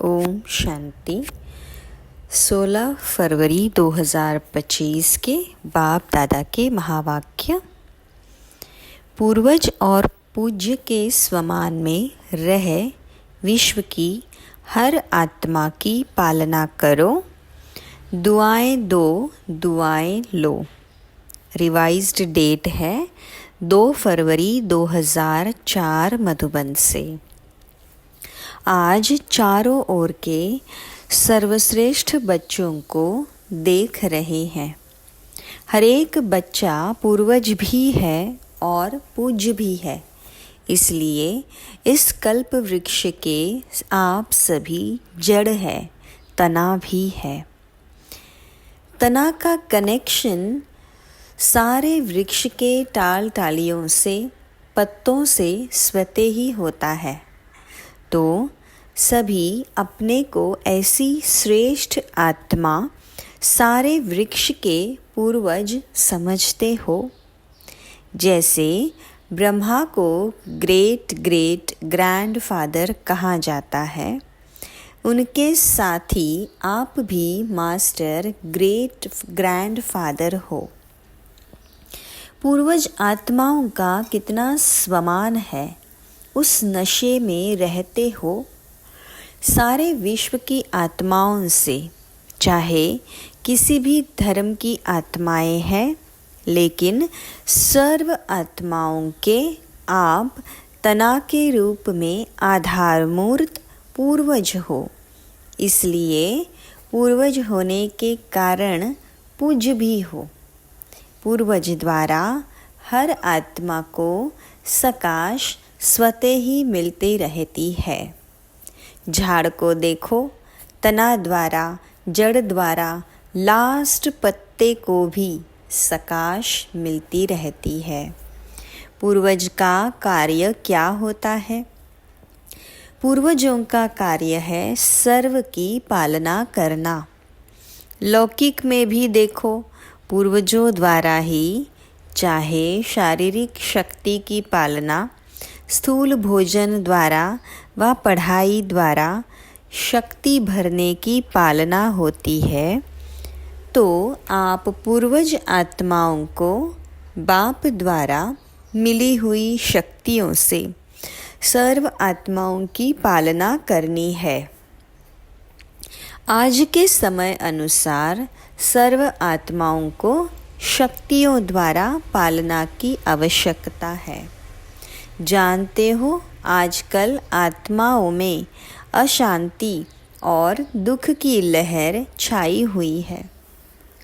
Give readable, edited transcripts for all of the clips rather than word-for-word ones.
ओम शांति। 16 फरवरी 2025 के बाप दादा के महावाक्य। पूर्वज और पूज्य के स्वमान में रह विश्व की हर आत्मा की पालना करो। दुआएं दो, दुआएं लो। रिवाइज्ड डेट है 2 फरवरी 2004 मधुबन से। आज चारों ओर के सर्वश्रेष्ठ बच्चों को देख रहे हैं। हर एक बच्चा पूर्वज भी है और पूज्य भी है। इसलिए इस कल्प वृक्ष के आप सभी जड़ है, तना भी है। तना का कनेक्शन सारे वृक्ष के टाल टालियों से, पत्तों से स्वतः ही होता है। तो सभी अपने को ऐसी श्रेष्ठ आत्मा, सारे वृक्ष के पूर्वज समझते हो। जैसे ब्रह्मा को ग्रेट ग्रेट ग्रैंडफादर कहा जाता है, उनके साथ ही आप भी मास्टर ग्रेट ग्रैंडफादर हो। पूर्वज आत्माओं का कितना स्वमान है, उस नशे में रहते हो। सारे विश्व की आत्माओं से, चाहे किसी भी धर्म की आत्माएं हैं, लेकिन सर्व आत्माओं के आप तना के रूप में आधारमूर्त पूर्वज हो। इसलिए पूर्वज होने के कारण पूज्य भी हो। पूर्वज द्वारा हर आत्मा को सकाश स्वतः ही मिलती रहती है। झाड़ को देखो, तना द्वारा, जड़ द्वारा लास्ट पत्ते को भी सकाश मिलती रहती है। पूर्वज का कार्य क्या होता है? पूर्वजों का कार्य है सर्व की पालना करना। लौकिक में भी देखो, पूर्वजों द्वारा ही चाहे शारीरिक शक्ति की पालना, स्थूल भोजन द्वारा व पढ़ाई द्वारा शक्ति भरने की पालना होती है, तो आप पूर्वज आत्माओं को बाप द्वारा मिली हुई शक्तियों से सर्व आत्माओं की पालना करनी है। आज के समय अनुसार सर्व आत्माओं को शक्तियों द्वारा पालना की आवश्यकता है। जानते हो, आजकल आत्माओं में अशांति और दुख की लहर छाई हुई है।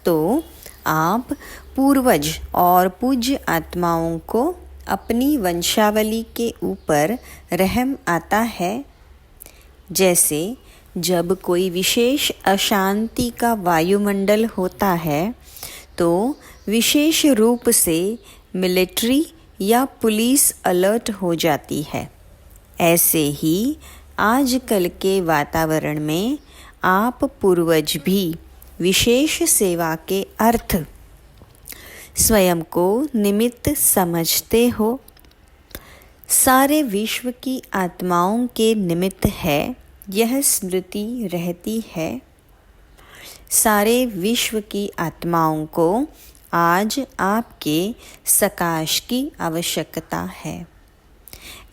तो आप पूर्वज और पूज्य आत्माओं को अपनी वंशावली के ऊपर रहम आता है। जैसे जब कोई विशेष अशांति का वायुमंडल होता है, तो विशेष रूप से मिलिट्री या पुलिस अलर्ट हो जाती है। ऐसे ही आजकल के वातावरण में आप पूर्वज भी विशेष सेवा के अर्थ स्वयं को निमित्त समझते हो। सारे विश्व की आत्माओं के निमित्त है, यह स्मृति रहती है। सारे विश्व की आत्माओं को आज आपके सकाश की आवश्यकता है।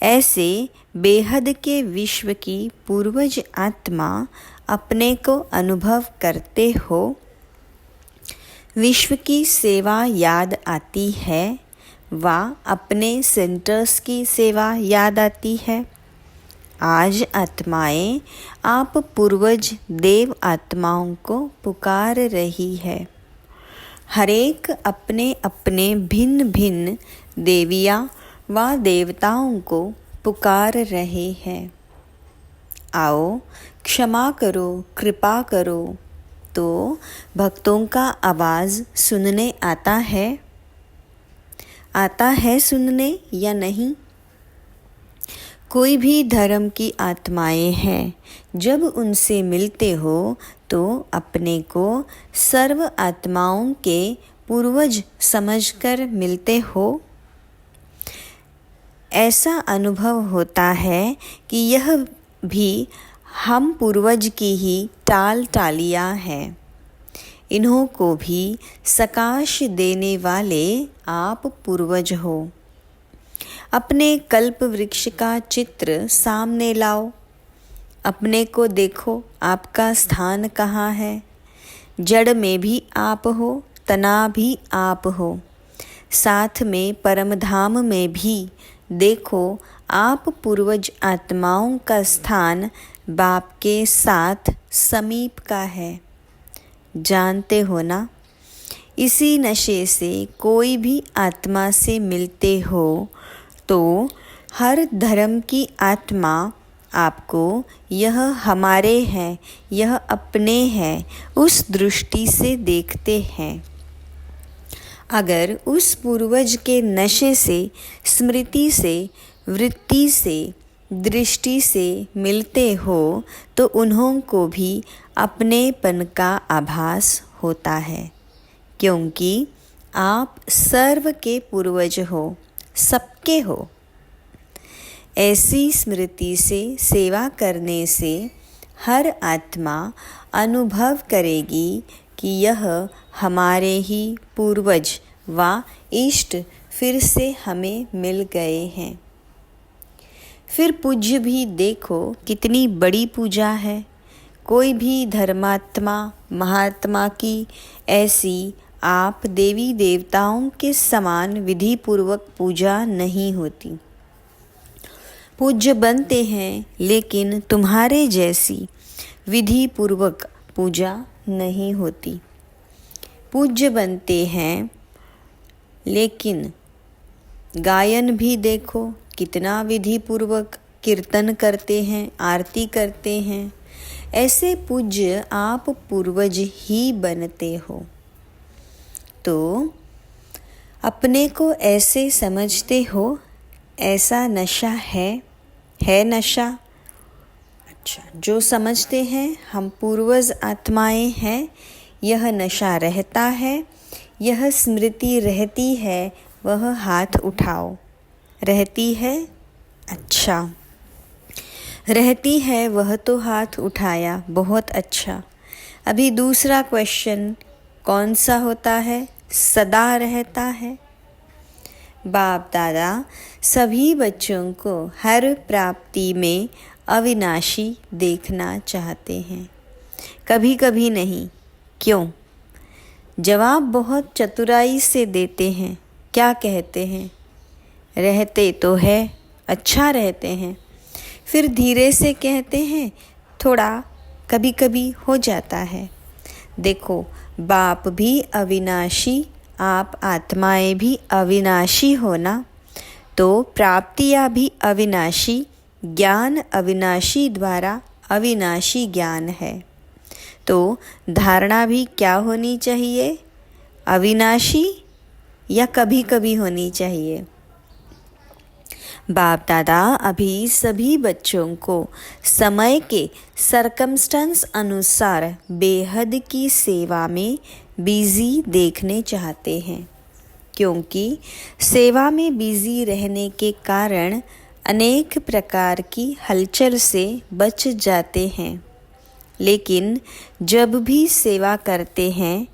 ऐसे बेहद के विश्व की पूर्वज आत्मा अपने को अनुभव करते हो। विश्व की सेवा याद आती है व अपने सेंटर्स की सेवा याद आती है। आज आत्माएं आप पूर्वज देव आत्माओं को पुकार रही है। हरेक अपने अपने भिन्न भिन्न देवियाँ व देवताओं को पुकार रहे हैं। आओ, क्षमा करो, कृपा करो। तो भक्तों का आवाज़ सुनने आता है सुनने या नहीं? कोई भी धर्म की आत्माएं हैं, जब उनसे मिलते हो तो अपने को सर्व आत्माओं के पूर्वज समझकर मिलते हो। ऐसा अनुभव होता है कि यह भी हम पूर्वज की ही टाल टालियाँ हैं। इन्हों को भी सकाश देने वाले आप पूर्वज हो। अपने कल्प वृक्ष का चित्र सामने लाओ। अपने को देखो, आपका स्थान कहाँ है। जड़ में भी आप हो, तना भी आप हो। साथ में परमधाम में भी देखो, आप पूर्वज आत्माओं का स्थान बाप के साथ समीप का है। जानते हो ना, इसी नशे से कोई भी आत्मा से मिलते हो तो हर धर्म की आत्मा आपको यह हमारे हैं, यह अपने हैं, उस दृष्टि से देखते हैं। अगर उस पूर्वज के नशे से, स्मृति से, वृत्ति से, दृष्टि से मिलते हो तो उन्हों को भी अपनेपन का आभास होता है, क्योंकि आप सर्व के पूर्वज हो, सबके हो। ऐसी स्मृति से सेवा करने से हर आत्मा अनुभव करेगी कि यह हमारे ही पूर्वज व इष्ट फिर से हमें मिल गए हैं। फिर पूज्य भी देखो कितनी बड़ी पूजा है। कोई भी धर्मात्मा महात्मा की ऐसी आप देवी देवताओं के समान विधि पूर्वक पूजा नहीं होती। पूज्य बनते हैं, लेकिन तुम्हारे जैसी विधि पूर्वक पूजा नहीं होती। पूज्य बनते हैं, लेकिन गायन भी देखो कितना विधि पूर्वक कीर्तन करते हैं, आरती करते हैं। ऐसे पूज्य आप पूर्वज ही बनते हो। तो अपने को ऐसे समझते हो, ऐसा नशा है नशा। अच्छा, जो समझते हैं हम पूर्वज आत्माएं हैं, यह नशा रहता है, यह स्मृति रहती है, वह हाथ उठाओ। रहती है, अच्छा, रहती है वह तो हाथ उठाया, बहुत अच्छा। अभी दूसरा क्वेश्चन कौन सा होता है? सदा रहता है। बाप दादा सभी बच्चों को हर प्राप्ति में अविनाशी देखना चाहते हैं, कभी कभी नहीं। क्यों? जवाब बहुत चतुराई से देते हैं। क्या कहते हैं? रहते तो है, अच्छा रहते हैं। फिर धीरे से कहते हैं, थोड़ा कभी कभी हो जाता है। देखो, बाप भी अविनाशी, आप आत्माएं भी अविनाशी हो ना, तो प्राप्तियाँ भी अविनाशी, ज्ञान अविनाशी द्वारा अविनाशी ज्ञान है। तो धारणा भी क्या होनी चाहिए? अविनाशी या कभी कभी होनी चाहिए। बाप दादा अभी सभी बच्चों को समय के सरकमस्टेंस अनुसार बेहद की सेवा में बिजी देखने चाहते हैं, क्योंकि सेवा में बिजी रहने के कारण अनेक प्रकार की हलचल से बच जाते हैं। लेकिन जब भी सेवा करते हैं,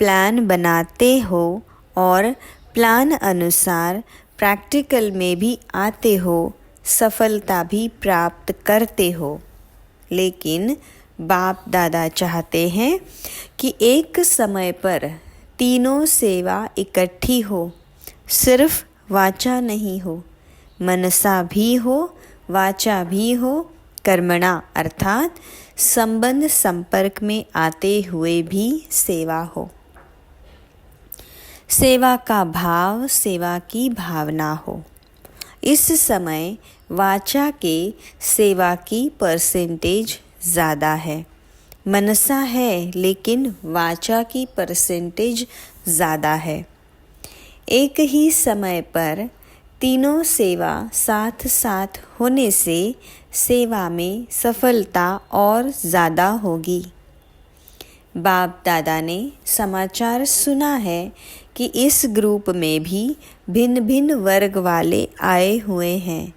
प्लान बनाते हो और प्लान अनुसार प्रैक्टिकल में भी आते हो, सफलता भी प्राप्त करते हो। लेकिन बाप दादा चाहते हैं कि एक समय पर तीनों सेवा इकट्ठी हो, सिर्फ वाचा नहीं हो, मनसा भी हो, वाचा भी हो, कर्मणा अर्थात संबंध संपर्क में आते हुए भी सेवा हो। सेवा का भाव, सेवा की भावना हो। इस समय वाचा के सेवा की परसेंटेज ज़्यादा है। मनसा है, लेकिन वाचा की परसेंटेज ज़्यादा है। एक ही समय पर तीनों सेवा साथ साथ होने से सेवा में सफलता और ज़्यादा होगी। बाप दादा ने समाचार सुना है कि इस ग्रुप में भी भिन्न भिन्न वर्ग वाले आए हुए हैं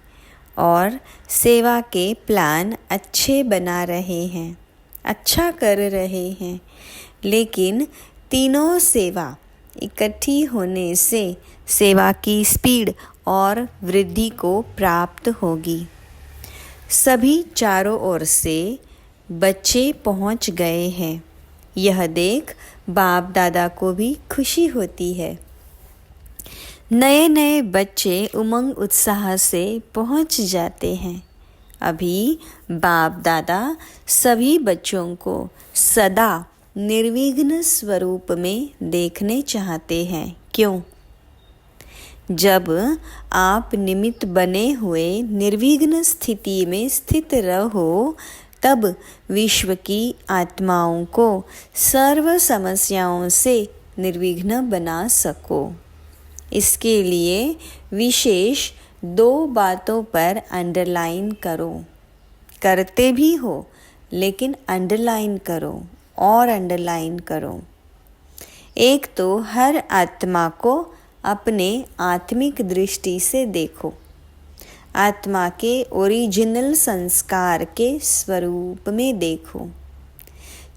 और सेवा के प्लान अच्छे बना रहे हैं, अच्छा कर रहे हैं, लेकिन तीनों सेवा इकट्ठी होने से सेवा की स्पीड और वृद्धि को प्राप्त होगी। सभी चारों ओर से बच्चे पहुंच गए हैं। यह देख बाप दादा को भी खुशी होती है। नए नए बच्चे उमंग उत्साह से पहुंच जाते हैं। अभी बाप दादा सभी बच्चों को सदा निर्विघ्न स्वरूप में देखने चाहते हैं। क्यों? जब आप निमित्त बने हुए निर्विघ्न स्थिति में स्थित रहो, तब विश्व की आत्माओं को सर्व समस्याओं से निर्विघ्न बना सको। इसके लिए विशेष 2 बातों पर अंडरलाइन करो। करते भी हो, लेकिन अंडरलाइन करो और अंडरलाइन करो। एक तो हर आत्मा को अपने आत्मिक दृष्टि से देखो। आत्मा के ओरिजिनल संस्कार के स्वरूप में देखो।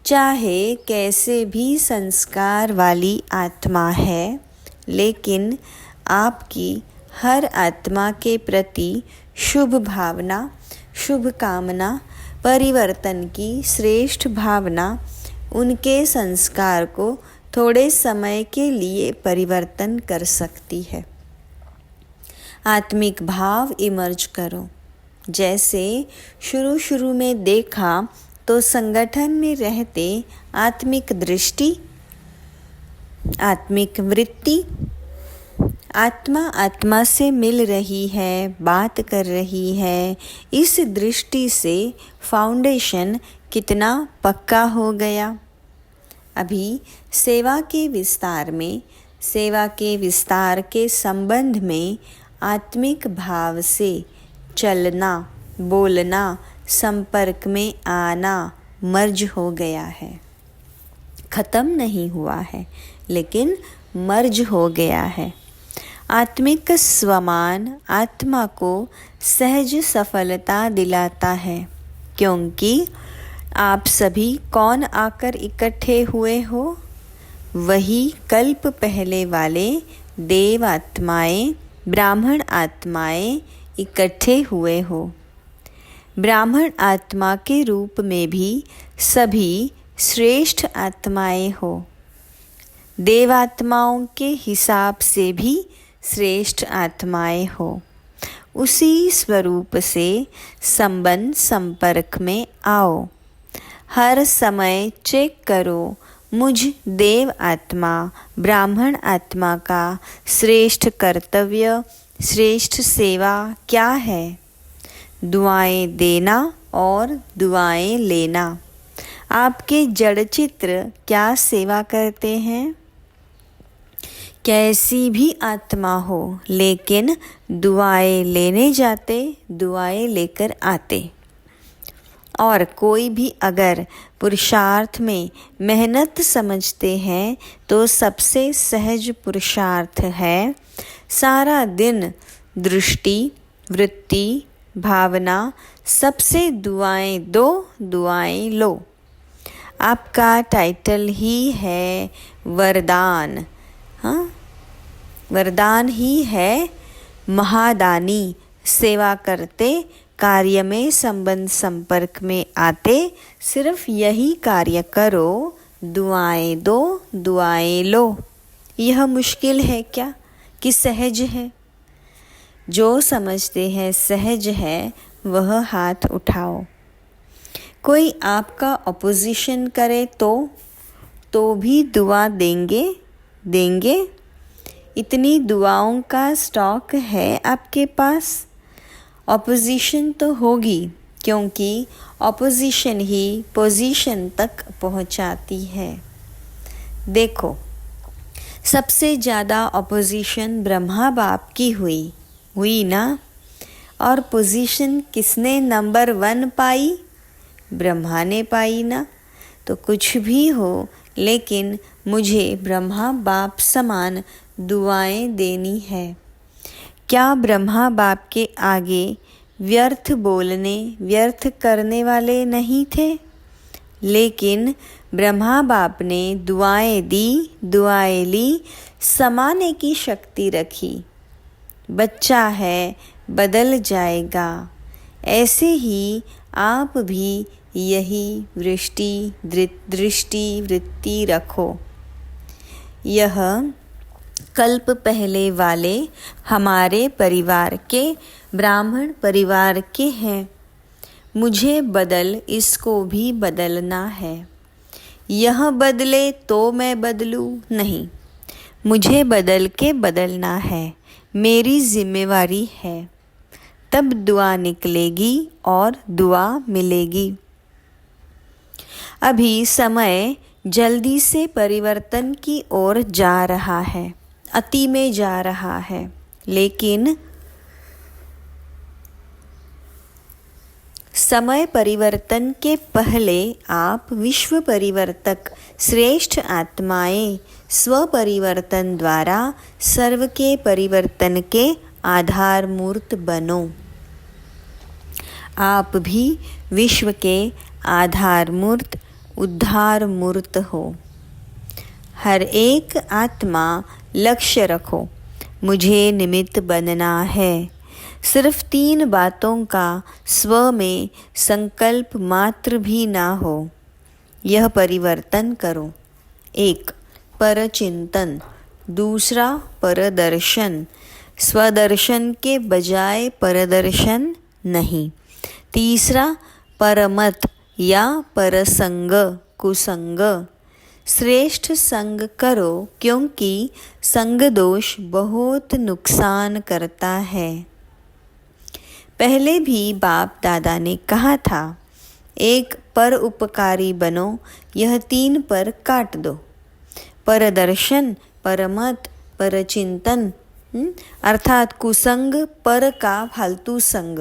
चाहे कैसे भी संस्कार वाली आत्मा है, लेकिन आपकी हर आत्मा के प्रति शुभ भावना, शुभ कामना, परिवर्तन की श्रेष्ठ भावना उनके संस्कार को थोड़े समय के लिए परिवर्तन कर सकती है। आत्मिक भाव इमर्ज करो। जैसे शुरू में देखा तो संगठन में रहते आत्मिक दृष्टि, आत्मिक वृत्ति, आत्मा से मिल रही है, बात कर रही है। इस दृष्टि से फाउंडेशन कितना पक्का हो गया। अभी सेवा के विस्तार के संबंध में आत्मिक भाव से चलना, बोलना, संपर्क में आना मर्ज हो गया है। खत्म नहीं हुआ है, लेकिन मर्ज हो गया है। आत्मिक स्वमान आत्मा को सहज सफलता दिलाता है, क्योंकि आप सभी कौन आकर इकट्ठे हुए हो? वही कल्प पहले वाले देव आत्माएं, ब्राह्मण आत्माएं इकट्ठे हुए हो। ब्राह्मण आत्मा के रूप में भी सभी श्रेष्ठ आत्माएं हो। देवात्माओं के हिसाब से भी श्रेष्ठ आत्माएं हो। उसी स्वरूप से संबंध संपर्क में आओ। हर समय चेक करो, मुझ देव आत्मा, ब्राह्मण आत्मा का श्रेष्ठ कर्तव्य, श्रेष्ठ सेवा क्या है? दुआएं देना और दुआएं लेना। आपके जड़ चित्र क्या सेवा करते हैं? कैसी भी आत्मा हो, लेकिन दुआएं लेने जाते, दुआएं लेकर आते। और कोई भी अगर पुरुषार्थ में मेहनत समझते हैं तो सबसे सहज पुरुषार्थ है सारा दिन दृष्टि, वृत्ति, भावना सबसे दुआएं दो, दुआएं लो। आपका टाइटल ही है वरदान। हाँ, वरदान ही है महादानी। सेवा करते, कार्य में संबंध संपर्क में आते, सिर्फ यही कार्य करो, दुआएं दो, दुआएं लो। यह मुश्किल है क्या कि सहज है? जो समझते हैं सहज है, वह हाथ उठाओ। कोई आपका अपोजिशन करे तो भी दुआ देंगे? इतनी दुआओं का स्टॉक है आपके पास? ऑपोजिशन तो होगी, क्योंकि ऑपोजिशन ही पोजीशन तक पहुंचाती है। देखो, सबसे ज़्यादा ऑपोजिशन ब्रह्मा बाप की हुई ना? और पोजीशन किसने नंबर 1 पाई? ब्रह्मा ने पाई ना? तो कुछ भी हो, लेकिन मुझे ब्रह्मा बाप समान दुआएं देनी है। क्या ब्रह्मा बाप के आगे व्यर्थ बोलने, व्यर्थ करने वाले नहीं थे, लेकिन ब्रह्मा बाप ने दुआएं दी, दुआएं ली, समाने की शक्ति रखी। बच्चा है, बदल जाएगा। ऐसे ही आप भी यही दृष्टि वृत्ति रखो। यह कल्प पहले वाले हमारे परिवार के, ब्राह्मण परिवार के हैं। मुझे बदल, इसको भी बदलना है। यह बदले तो मैं बदलूं नहीं, मुझे बदल के बदलना है, मेरी जिम्मेवारी है। तब दुआ निकलेगी और दुआ मिलेगी। अभी समय जल्दी से परिवर्तन की ओर जा रहा है, अति में जा रहा है, लेकिन समय परिवर्तन के पहले आप विश्व परिवर्तक, श्रेष्ठ आत्माएं, स्व परिवर्तन द्वारा सर्व के परिवर्तन के आधार मूर्त बनो। आप भी विश्व के आधार मूर्त, उद्धार मूर्त हो। हर एक आत्मा लक्ष्य रखो, मुझे निमित्त बनना है। सिर्फ 3 बातों का स्व में संकल्प मात्र भी ना हो, यह परिवर्तन करो। 1. परचिंतन, दूसरा परदर्शन, स्वदर्शन के बजाय परदर्शन नहीं। तीसरा परमत या परसंग, कुसंग, श्रेष्ठ संग करो, क्योंकि संग दोष बहुत नुकसान करता है। पहले भी बाप दादा ने कहा था, एक पर उपकारी बनो, यह 3 पर काट दो। परदर्शन, परमत, परचिंतन, अर्थात कुसंग, पर का फालतू संग।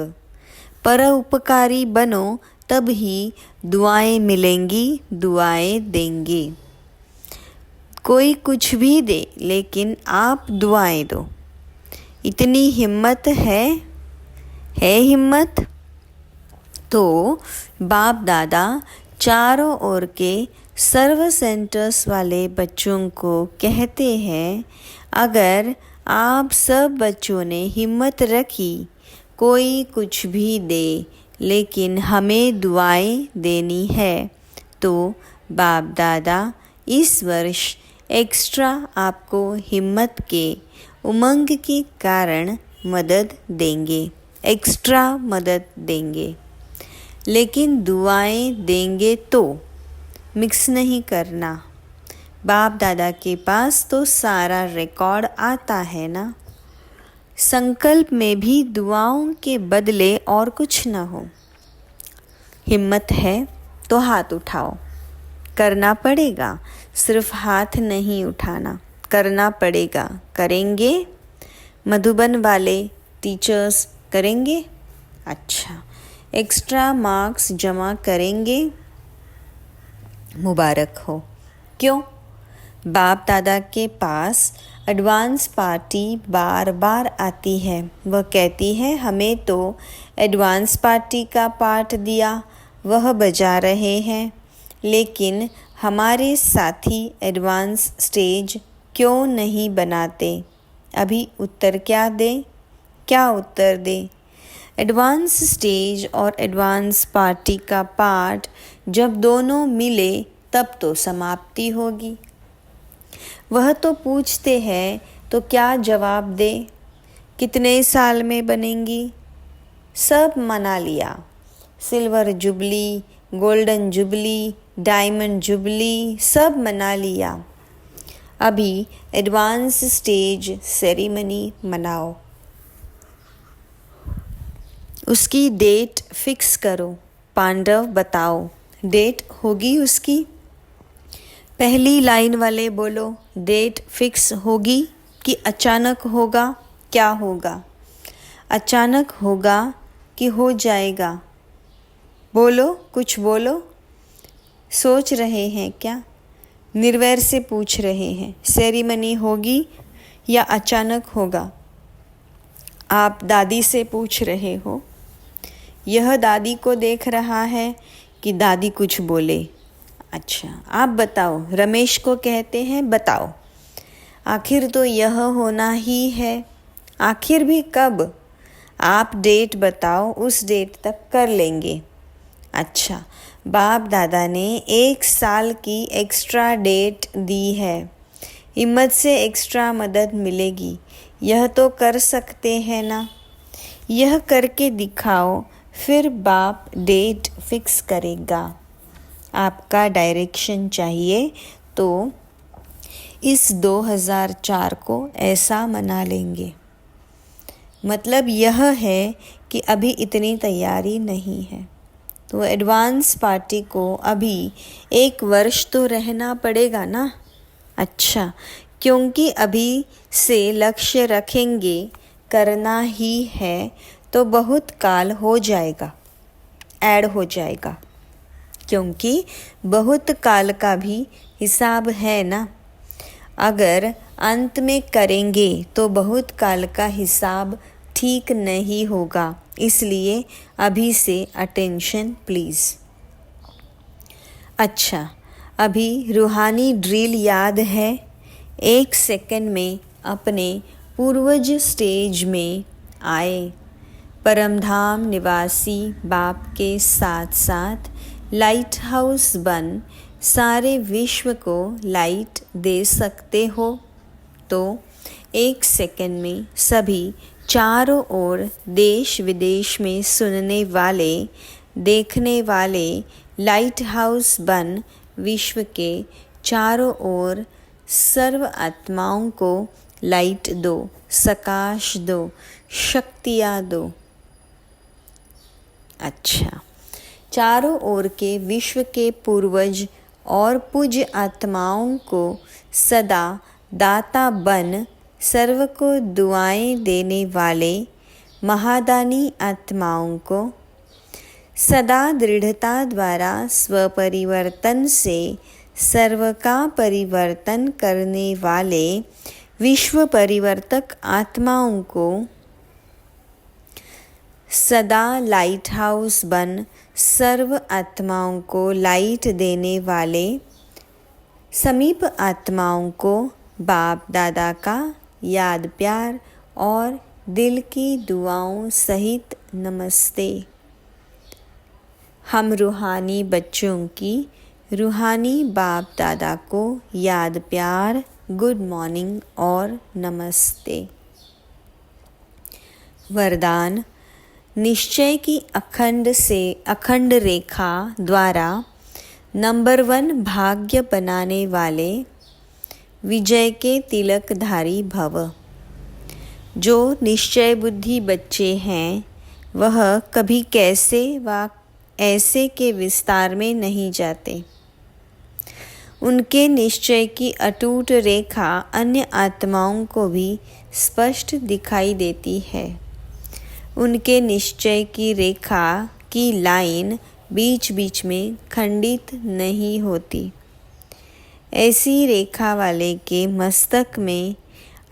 पर उपकारी बनो, तब ही दुआएं मिलेंगी, दुआएं देंगे। कोई कुछ भी दे, लेकिन आप दुआएं दो। इतनी हिम्मत है हिम्मत? तो बाप दादा चारों ओर के सर्व सेंटर्स वाले बच्चों को कहते हैं, अगर आप सब बच्चों ने हिम्मत रखी, कोई कुछ भी दे, लेकिन हमें दुआएं देनी है, तो बाप दादा इस वर्ष एक्स्ट्रा आपको हिम्मत के, उमंग के कारण मदद देंगे, एक्स्ट्रा मदद देंगे। लेकिन दुआएं देंगे तो मिक्स नहीं करना। बाप दादा के पास तो सारा रिकॉर्ड आता है ना। संकल्प में भी दुआओं के बदले और कुछ न हो। हिम्मत है तो हाथ उठाओ, करना पड़ेगा, सिर्फ हाथ नहीं उठाना, करना पड़ेगा। करेंगे? मधुबन वाले टीचर्स करेंगे? अच्छा, एक्स्ट्रा मार्क्स जमा करेंगे? मुबारक हो। क्यों? बाप दादा के पास एडवांस पार्टी बार बार आती है। वह कहती है, हमें तो एडवांस पार्टी का पाठ दिया, वह बजा रहे हैं, लेकिन हमारे साथी एडवांस स्टेज क्यों नहीं बनाते? अभी उत्तर क्या दे? क्या उत्तर दे? एडवांस स्टेज और एडवांस पार्टी का पाठ जब दोनों मिले तब तो समाप्ति होगी। वह तो पूछते हैं, तो क्या जवाब दे? कितने साल में बनेंगी? सब मना लिया। Silver jubilee, golden jubilee, diamond jubilee सब मना लिया। अभी एडवांस स्टेज सेरेमनी मनाओ। उसकी डेट फिक्स करो। पांडव बताओ, डेट होगी उसकी? पहली लाइन वाले बोलो, डेट फिक्स होगी कि अचानक होगा? क्या होगा? अचानक होगा कि हो जाएगा? बोलो, कुछ बोलो। सोच रहे हैं क्या? निर्वैर से पूछ रहे हैं, सेरेमनी होगी या अचानक होगा? आप दादी से पूछ रहे हो, यह दादी को देख रहा है कि दादी कुछ बोले। अच्छा, आप बताओ। रमेश को कहते हैं, बताओ, आखिर तो यह होना ही है। आखिर भी कब? आप डेट बताओ, उस डेट तक कर लेंगे। अच्छा, बाप दादा ने 1 साल की एक्स्ट्रा डेट दी है। हिम्मत से एक्स्ट्रा मदद मिलेगी, यह तो कर सकते हैं ना। यह करके दिखाओ, फिर बाप डेट फिक्स करेगा। आपका डायरेक्शन चाहिए तो इस 2004 को ऐसा मना लेंगे। मतलब यह है कि अभी इतनी तैयारी नहीं है, तो एडवांस पार्टी को अभी 1 वर्ष तो रहना पड़ेगा ना। अच्छा, क्योंकि अभी से लक्ष्य रखेंगे, करना ही है, तो बहुत काल हो जाएगा, ऐड हो जाएगा, क्योंकि बहुत काल का भी हिसाब है ना। अगर अंत में करेंगे तो बहुत काल का हिसाब ठीक नहीं होगा, इसलिए अभी से अटेंशन प्लीज़। अच्छा, अभी रूहानी ड्रिल याद है? 1 सेकंड में अपने पूर्वज स्टेज में आए। परमधाम निवासी बाप के साथ साथ लाइट हाउस बन सारे विश्व को लाइट दे सकते हो। तो 1 सेकंड में सभी चारों ओर देश विदेश में सुनने वाले, देखने वाले लाइट हाउस बन विश्व के चारों ओर सर्व आत्माओं को लाइट दो, सकाश दो, शक्तियाँ दो। अच्छा, चारों ओर के विश्व के पूर्वज और पूज्य आत्माओं को सदा दाता बन सर्व को दुआएं देने वाले महादानी आत्माओं को सदा दृढ़ता द्वारा स्वपरिवर्तन से सर्व का परिवर्तन करने वाले विश्व परिवर्तक आत्माओं को सदा लाइट हाउस बन सर्व आत्माओं को लाइट देने वाले समीप आत्माओं को बाप दादा का याद प्यार और दिल की दुआओं सहित नमस्ते। हम रूहानी बच्चों की रूहानी बाप दादा को याद प्यार, गुड मॉर्निंग और नमस्ते। वरदान: निश्चय की अखंड रेखा द्वारा नंबर 1 भाग्य बनाने वाले विजय के तिलकधारी भव। जो निश्चय बुद्धि बच्चे हैं, वह कभी कैसे व ऐसे के विस्तार में नहीं जाते। उनके निश्चय की अटूट रेखा अन्य आत्माओं को भी स्पष्ट दिखाई देती है। उनके निश्चय की रेखा की लाइन बीच बीच में खंडित नहीं होती। ऐसी रेखा वाले के मस्तक में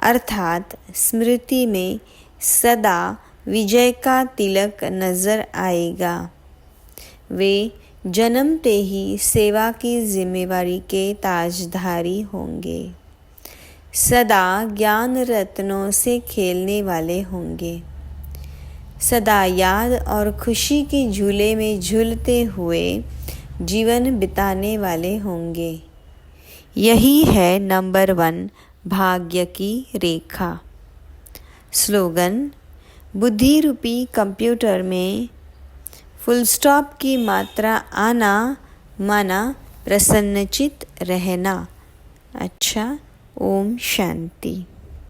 अर्थात स्मृति में सदा विजय का तिलक नजर आएगा। वे जन्मते ही सेवा की जिम्मेवारी के ताजधारी होंगे। सदा ज्ञान रत्नों से खेलने वाले होंगे। सदा याद और खुशी के झूले में झूलते हुए जीवन बिताने वाले होंगे। यही है नंबर 1 भाग्य की रेखा। स्लोगन: बुद्धि रूपी कंप्यूटर में फुल स्टॉप की मात्रा आना माना प्रसन्नचित रहना। अच्छा, ओम शांति।